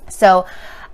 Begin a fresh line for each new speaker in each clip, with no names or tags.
So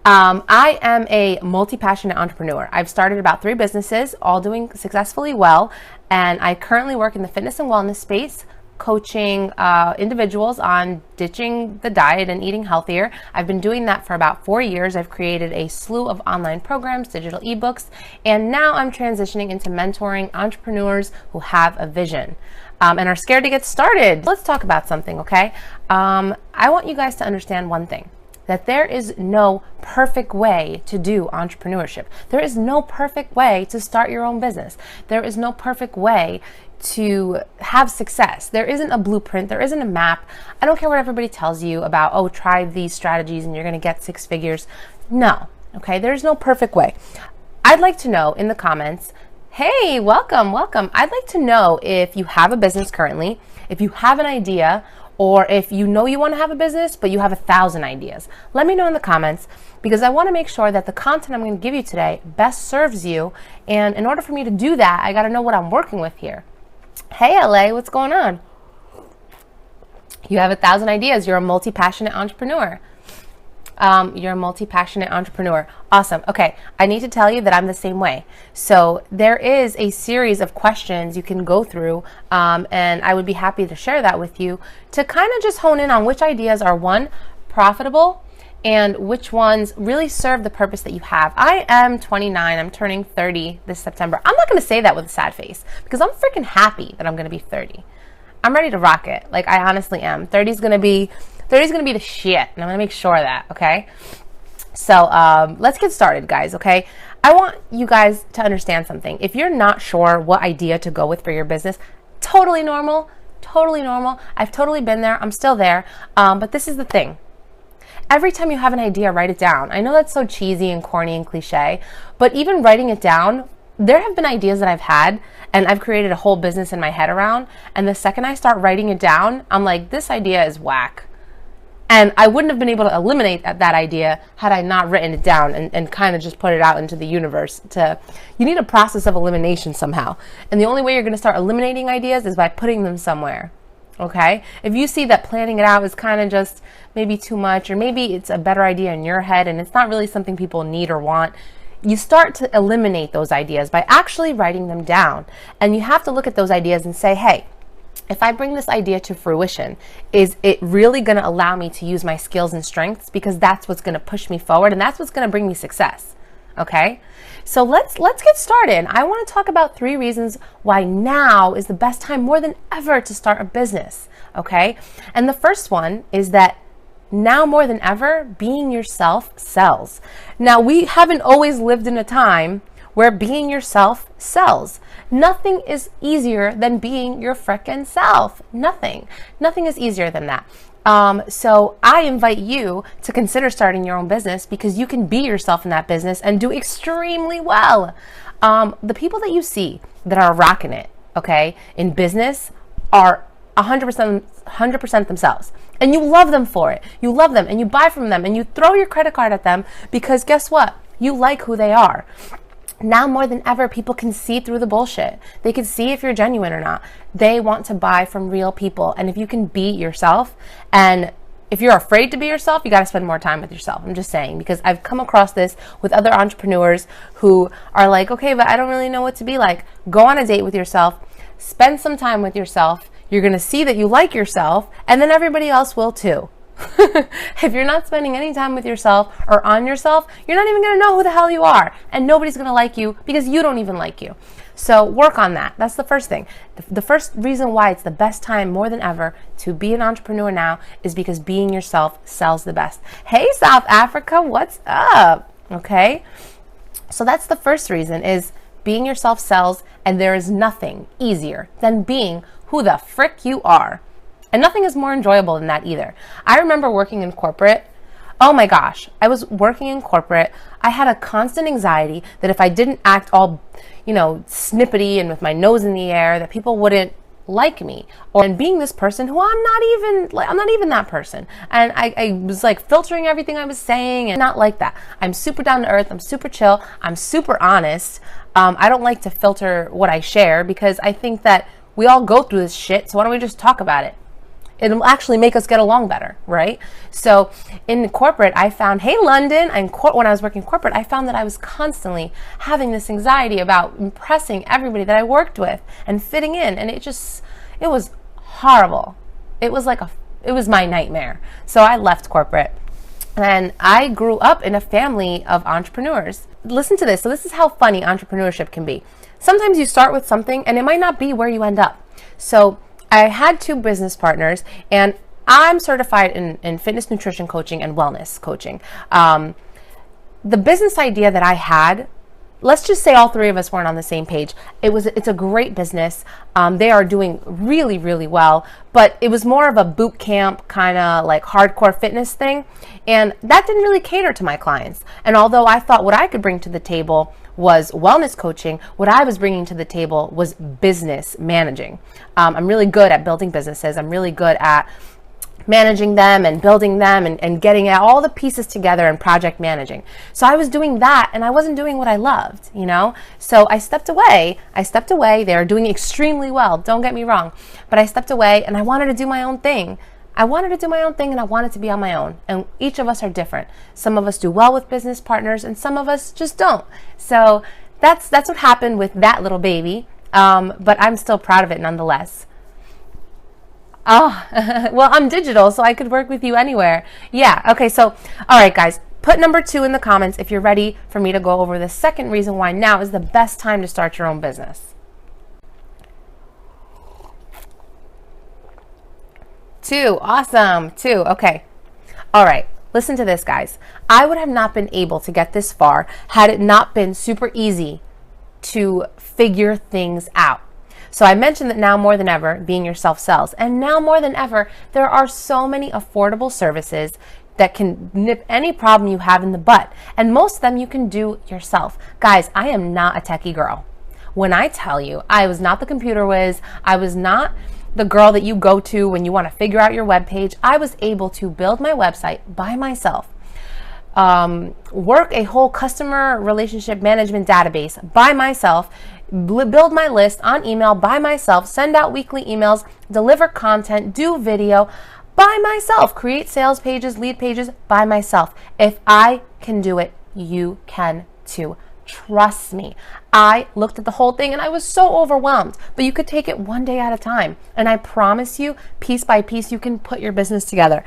I am a multi-passionate entrepreneur. I've started about 3 businesses, all doing successfully well, and I currently work in the fitness and wellness space, coaching individuals on ditching the diet and eating healthier. I've been doing that for about 4 years. I've created a slew of online programs, digital ebooks, and now I'm transitioning into mentoring entrepreneurs who have a vision and are scared to get started. Let's talk about something, okay? I want you guys to understand one thing, that there is no perfect way to do entrepreneurship. There is no perfect way to start your own business. There is no perfect way to have success. There isn't a blueprint. There isn't a map. I don't care what everybody tells you about, oh, try these strategies and you're going to get 6 figures. No, okay? There's no perfect way. I'd like to know in the comments, hey, welcome. I'd like to know if you have a business currently, if you have an idea, or if you know you want to have a business, but you have 1,000 ideas. Let me know in the comments, because I want to make sure that the content I'm going to give you today best serves you. And in order for me to do that, I got to know what I'm working with here. Hey, LA, what's going on? You have 1,000 ideas. You're a multi-passionate entrepreneur. Awesome. Okay, I need to tell you that I'm the same way. So there is a series of questions you can go through, and I would be happy to share that with you to kind of just hone in on which ideas are, one, profitable, and which ones really serve the purpose that you have. I am 29. I'm turning 30 this September. I'm not going to say that with a sad face, because I'm freaking happy that I'm going to be 30. I'm ready to rock it. Like, I honestly am. 30 is going to be the shit, and I'm going to make sure of that, okay? So let's get started, guys, okay? I want you guys to understand something. If you're not sure what idea to go with for your business, totally normal. I've totally been there. I'm still there. But this is the thing. Every time you have an idea, write it down. I know that's so cheesy and corny and cliche, but even writing it down, there have been ideas that I've had and I've created a whole business in my head around, and the second I start writing it down, I'm like, this idea is whack. And I wouldn't have been able to eliminate that idea had I not written it down and kind of just put it out into the universe. You need a process of elimination somehow. And the only way you're going to start eliminating ideas is by putting them somewhere. Okay? If you see that planning it out is kind of just maybe too much, or maybe it's a better idea in your head and it's not really something people need or want, you start to eliminate those ideas by actually writing them down. And you have to look at those ideas and say, hey, if I bring this idea to fruition, is it really going to allow me to use my skills and strengths? Because that's what's going to push me forward, and that's what's going to bring me success. Okay? So let's get started. I want to talk about 3 reasons why now is the best time more than ever to start a business. Okay? And the first one is that now more than ever, being yourself sells. Now, we haven't always lived in a time where being yourself sells. Nothing is easier than being your frickin' self. Nothing is easier than that. So I invite you to consider starting your own business, because you can be yourself in that business and do extremely well. The people that you see that are rocking it, okay, in business are 100% themselves. And you love them for it. You love them and you buy from them and you throw your credit card at them, because guess what? You like who they are. Now more than ever, people can see through the bullshit. They can see if you're genuine or not. They want to buy from real people. And if you can be yourself, and if you're afraid to be yourself, you got to spend more time with yourself. I'm just saying, because I've come across this with other entrepreneurs who are like, okay, but I don't really know what to be like. Go on a date with yourself. Spend some time with yourself. You're going to see that you like yourself, and then everybody else will too. If you're not spending any time with yourself or on yourself, you're not even going to know who the hell you are, and nobody's going to like you because you don't even like you. So work on that. That's the first thing. The first reason why it's the best time more than ever to be an entrepreneur now is because being yourself sells the best. Hey, South Africa, what's up? Okay. So that's the first reason, is being yourself sells, and there is nothing easier than being who the frick you are. And nothing is more enjoyable than that either. I remember working in corporate. Oh my gosh, I was working in corporate. I had a constant anxiety that if I didn't act all, snippety and with my nose in the air, that people wouldn't like me. And being this person who I'm not even that person. And I was like filtering everything I was saying, and not like that. I'm super down to earth. I'm super chill. I'm super honest. I don't like to filter what I share, because I think that we all go through this shit. So why don't we just talk about it? it'll actually make us get along better, right? So in corporate, I found, hey, London, when I was working corporate, I found that I was constantly having this anxiety about impressing everybody that I worked with and fitting in. And it was horrible. It was it was my nightmare. So I left corporate. And I grew up in a family of entrepreneurs. Listen to this. So this is how funny entrepreneurship can be. Sometimes you start with something and it might not be where you end up. So I had 2 business partners, and I'm certified in fitness, nutrition coaching, and wellness coaching. The business idea that I had, let's just say all 3 of us weren't on the same page. It's a great business. They are doing really, really well, but it was more of a boot camp kind of like hardcore fitness thing. And that didn't really cater to my clients. And although I thought what I could bring to the table was wellness coaching, what I was bringing to the table was business managing. I'm really good at building businesses. I'm really good at managing them and building them and getting all the pieces together and project managing. So I was doing that, and I wasn't doing what I loved, So I stepped away. They are doing extremely well, don't get me wrong. But I stepped away, and I wanted to do my own thing. And I wanted to be on my own. And each of us are different. Some of us do well with business partners, and some of us just don't. So that's what happened with that little baby. But I'm still proud of it nonetheless. Oh, well, I'm digital, so I could work with you anywhere. Yeah, okay, so, all right, guys, put number 2 in the comments if you're ready for me to go over the second reason why now is the best time to start your own business. 2, awesome, 2, okay. All right, listen to this, guys. I would have not been able to get this far had it not been super easy to figure things out. So I mentioned that now more than ever, being yourself sells. And now more than ever, there are so many affordable services that can nip any problem you have in the bud. And most of them you can do yourself. Guys, I am not a techie girl. When I tell you, I was not the computer whiz. I was not the girl that you go to when you want to figure out your web page. I was able to build my website by myself. Work a whole customer relationship management database by myself, build my list on email by myself, send out weekly emails, deliver content, do video by myself, create sales pages, lead pages by myself. If I can do it, you can too. Trust me. I looked at the whole thing and I was so overwhelmed, but you could take it one day at a time. And I promise you, piece by piece, you can put your business together.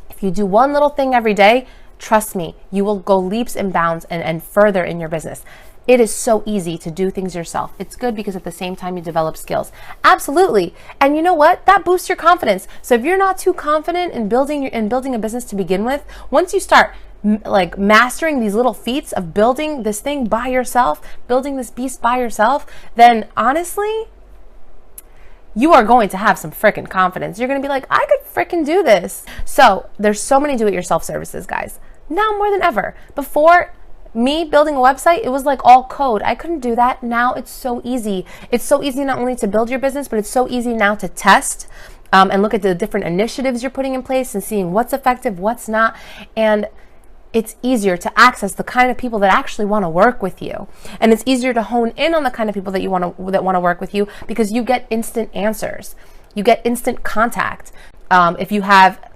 If you do one little thing every day, trust me, you will go leaps and bounds and further in your business. It is so easy to do things yourself. It's good because at the same time you develop skills. Absolutely. And you know what? That boosts your confidence. So if you're not too confident in building a business to begin with, once you start mastering these little feats of building this thing by yourself, building this beast by yourself, then honestly, you are going to have some freaking confidence. You're going to be like, I could freaking do this. So there's so many do-it-yourself services, guys. Now more than ever. Before me building a website, it was like all code. I couldn't do that. Now it's so easy. It's so easy not only to build your business, but it's so easy now to test and look at the different initiatives you're putting in place and seeing what's effective, what's not. And it's easier to access the kind of people that actually want to work with you. And it's easier to hone in on the kind of people that want to work with you because you get instant answers. You get instant contact. If you have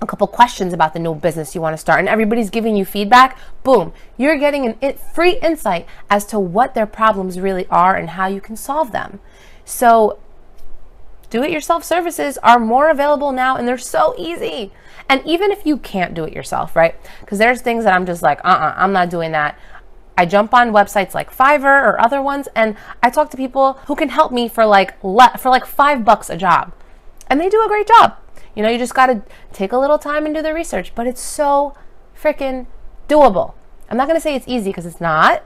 a couple questions about the new business you want to start and everybody's giving you feedback, boom, you're getting a free insight as to what their problems really are and how you can solve them. So do-it-yourself services are more available now and they're so easy. And even if you can't do it yourself, right? Because there's things that I'm just like, I'm not doing that. I jump on websites like Fiverr or other ones and I talk to people who can help me for like $5 a job. And they do a great job. You know, you just got to take a little time and do the research, but it's so freaking doable. I'm not going to say it's easy because it's not.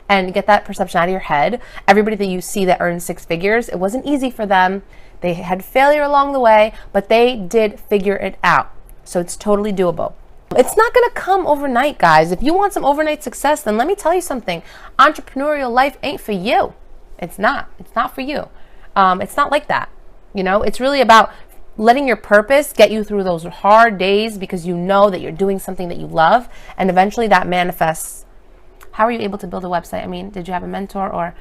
And get that perception out of your head. Everybody that you see that earns 6 figures, it wasn't easy for them. They had failure along the way, but they did figure it out. So it's totally doable. It's not going to come overnight, guys. If you want some overnight success, then let me tell you something. Entrepreneurial life ain't for you. It's not. It's not for you. It's not like that. You know, it's really about letting your purpose get you through those hard days because you know that you're doing something that you love, and eventually that manifests. How are you able to build a website? I mean, did you have a mentor or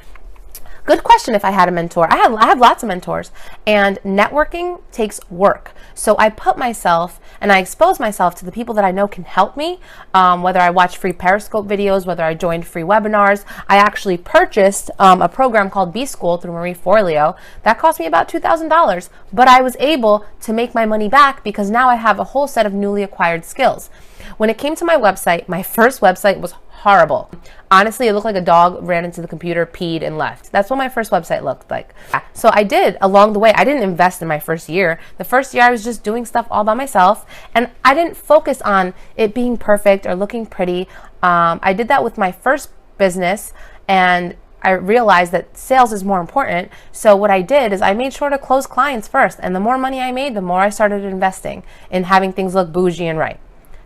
Good question. If I had a mentor, I have lots of mentors, and networking takes work. So I put myself and I expose myself to the people that I know can help me, whether I watch free Periscope videos, whether I joined free webinars. I actually purchased a program called B School through Marie Forleo. That cost me about $2,000, but I was able to make my money back because now I have a whole set of newly acquired skills. When it came to my website, my first website was horrible. Honestly, it looked like a dog ran into the computer, peed, and left. That's what my first website looked like. So I did along the way. I didn't invest in my first year. The first year I was just doing stuff all by myself, and I didn't focus on it being perfect or looking pretty. I did that with my first business, and I realized that sales is more important. So what I did is I made sure to close clients first, and the more money I made, the more I started investing in having things look bougie and right.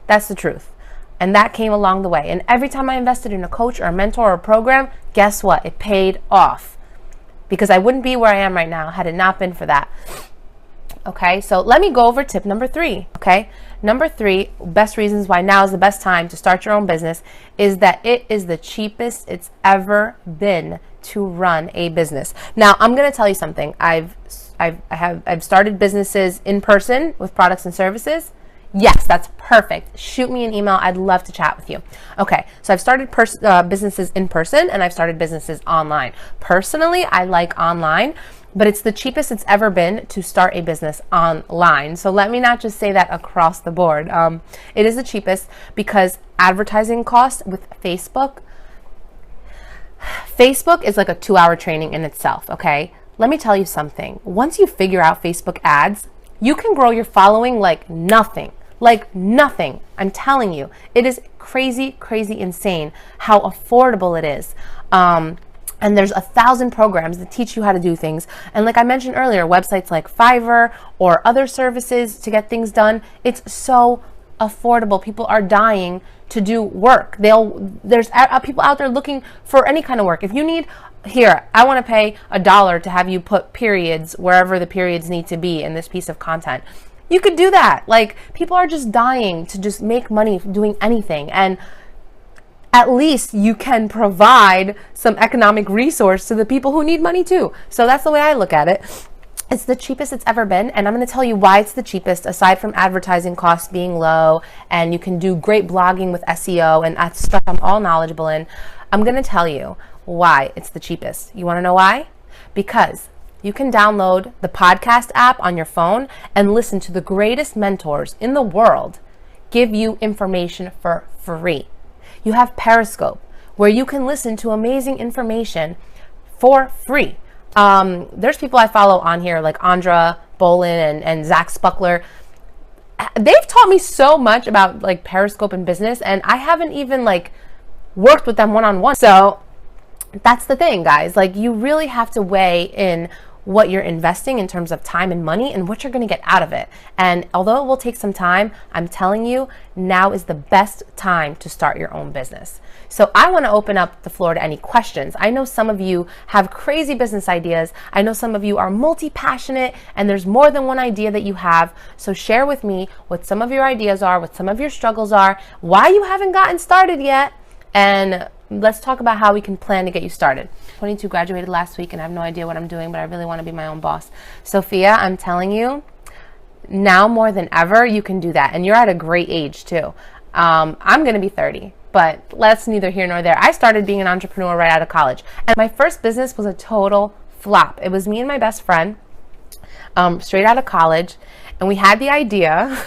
That's the truth. And that came along the way. And every time I invested in a coach or a mentor or a program, guess what? It paid off. Because I wouldn't be where I am right now had it not been for that. Okay, so let me go over tip number 3. Okay, number 3, best reasons why now is the best time to start your own business is that it is the cheapest it's ever been to run a business. Now, I'm going to tell you something. I've started businesses in person with products and services. Yes, that's perfect. Shoot me an email. I'd love to chat with you. Okay, so I've started businesses in person, and I've started businesses online. Personally, I like online, but it's the cheapest it's ever been to start a business online. So let me not just say that across the board. It is the cheapest because advertising costs with Facebook is like a 2-hour training in itself, okay? Let me tell you something. Once you figure out Facebook ads, you can grow your following like nothing. Like nothing. I'm telling you, it is crazy, crazy insane how affordable it is. And there's 1,000 programs that teach you how to do things. And like I mentioned earlier, websites like Fiverr or other services to get things done, it's so affordable. People are dying to do work. There's people out there looking for any kind of work. If you need, here, I want to pay $1 to have you put periods wherever the periods need to be in this piece of content. You could do that. Like, people are just dying to just make money doing anything. And at least you can provide some economic resource to the people who need money too. So that's the way I look at it. It's the cheapest it's ever been, and I'm going to tell you why it's the cheapest, aside from advertising costs being low, and you can do great blogging with SEO, and that's stuff I'm all knowledgeable in. I'm going to tell you why it's the cheapest. You want to know why? Because you can download the podcast app on your phone and listen to the greatest mentors in the world give you information for free. You have Periscope, where you can listen to amazing information for free. There's people I follow on here like Andra Bolin and Zach Spuckler. They've taught me so much about like Periscope and business, and I haven't even like worked with them one-on-one. So that's the thing, guys. Like, you really have to weigh in what you're investing in terms of time and money and what you're going to get out of it. And although it will take some time, I'm telling you, now is the best time to start your own business. So I want to open up the floor to any questions. I know some of you have crazy business ideas. I know some of you are multi-passionate and there's more than one idea that you have. So share with me what some of your ideas are, what some of your struggles are, why you haven't gotten started yet, and let's talk about how we can plan to get you started. 22 graduated last week and I have no idea what I'm doing, but I really want to be my own boss. Sophia, I'm telling you, now more than ever, you can do that. And you're at a great age too. I'm going to be 30, but that's neither here nor there. I started being an entrepreneur right out of college. And my first business was a total flop. It was me and my best friend, straight out of college. And we had the idea...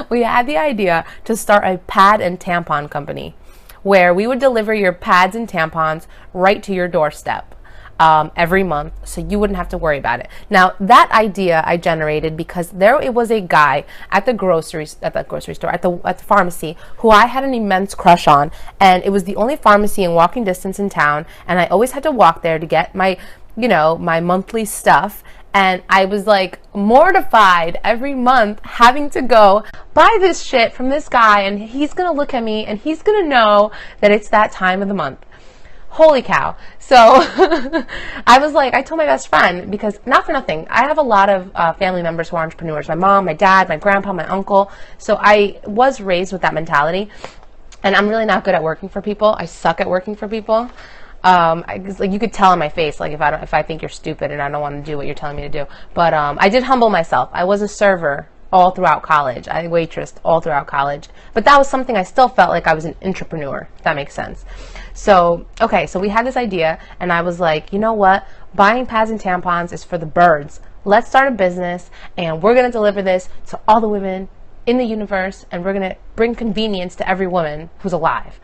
we had the idea to start a pad and tampon company where we would deliver your pads and tampons right to your doorstep every month, so you wouldn't have to worry about it. Now, that idea I generated because it was a guy at the grocery store, at the pharmacy, who I had an immense crush on, and it was the only pharmacy in walking distance in town, and I always had to walk there to get my monthly stuff. And I was like mortified every month having to go buy this shit from this guy, and he's gonna look at me and he's gonna know that it's that time of the month. Holy cow. So I was like, I told my best friend, because not for nothing, I have a lot of family members who are entrepreneurs. My mom, my dad, my grandpa, my uncle. So I was raised with that mentality, and I'm really not good at working for people. I suck at working for people. Like you could tell in my face, like if I think you're stupid and I don't want to do what you're telling me to do. But I did humble myself. I was a server all throughout college. I waitressed all throughout college. But that was something I still felt like I was an entrepreneur, if that makes sense. So, okay, so we had this idea, and I was like, you know what? Buying pads and tampons is for the birds. Let's start a business, and we're going to deliver this to all the women in the universe, and we're going to bring convenience to every woman who's alive.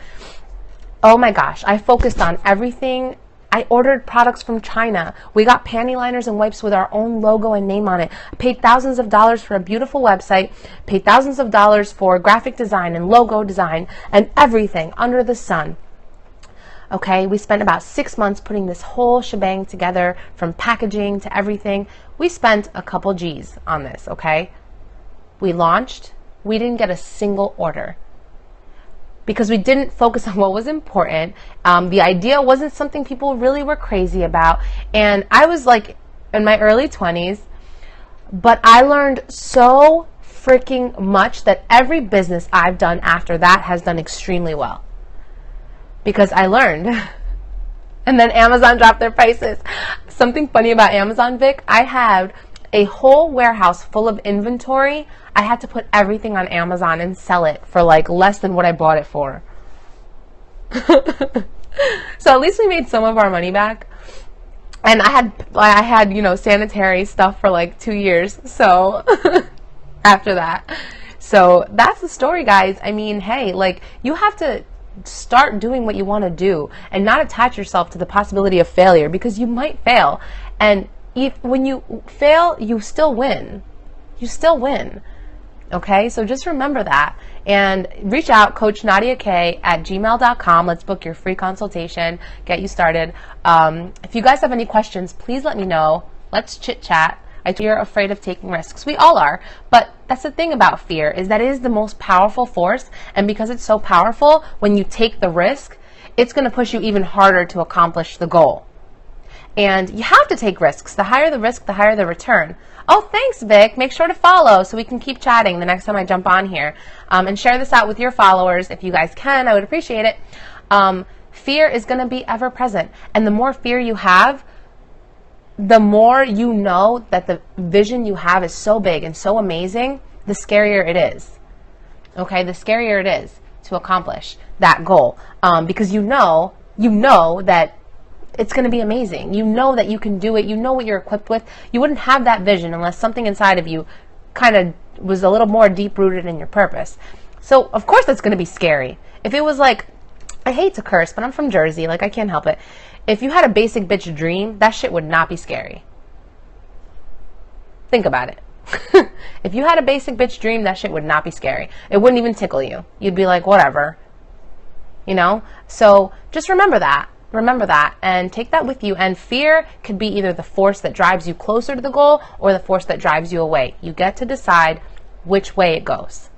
Oh my gosh, I focused on everything. I ordered products from China. We got panty liners and wipes with our own logo and name on it. I paid thousands of dollars for a beautiful website, paid thousands of dollars for graphic design and logo design and everything under the sun. Okay, we spent about 6 months putting this whole shebang together, from packaging to everything. We spent a couple G's on this, okay? We launched. We didn't get a single order, because we didn't focus on what was important. The idea wasn't something people really were crazy about. And I was like in my early 20s, but I learned so freaking much that every business I've done after that has done extremely well. Because I learned. And then Amazon dropped their prices. Something funny about Amazon, Vic, I had a whole warehouse full of inventory. I had to put everything on Amazon and sell it for like less than what I bought it for. So at least we made some of our money back. And I had, you know, sanitary stuff for like 2 years. So after that. So that's the story, guys. I mean, hey, like, you have to start doing what you want to do and not attach yourself to the possibility of failure, because you might fail. And when you fail, you still win. You still win. Okay, so just remember that. And reach out, CoachNadiaK@gmail.com. Let's book your free consultation, get you started. If you guys have any questions, please let me know. Let's chit chat. I know you're afraid of taking risks. We all are. But that's the thing about fear, is that it is the most powerful force. And because it's so powerful, when you take the risk, it's going to push you even harder to accomplish the goal. And you have to take risks. The higher the risk, the higher the return. Oh, thanks, Vic. Make sure to follow so we can keep chatting the next time I jump on here. And share this out with your followers if you guys can. I would appreciate it. Fear is going to be ever present. And the more fear you have, the more you know that the vision you have is so big and so amazing, the scarier it is. Okay? The scarier it is to accomplish that goal. Because you know that it's going to be amazing. You know that you can do it. You know what you're equipped with. You wouldn't have that vision unless something inside of you kind of was a little more deep-rooted in your purpose. So, of course, that's going to be scary. If it was like, I hate to curse, but I'm from Jersey. Like, I can't help it. If you had a basic bitch dream, that shit would not be scary. Think about it. If you had a basic bitch dream, that shit would not be scary. It wouldn't even tickle you. You'd be like, whatever. You know? So, just remember that. Remember that and take that with you. And fear could be either the force that drives you closer to the goal or the force that drives you away. You get to decide which way it goes.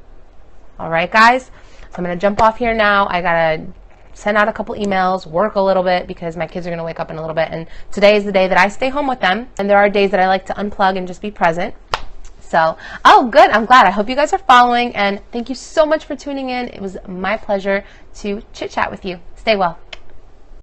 All right, guys? So I'm going to jump off here now. I got to send out a couple emails, work a little bit because my kids are going to wake up in a little bit. And today is the day that I stay home with them. And there are days that I like to unplug and just be present. So, oh, good. I'm glad. I hope you guys are following. And thank you so much for tuning in. It was my pleasure to chit chat with you. Stay well.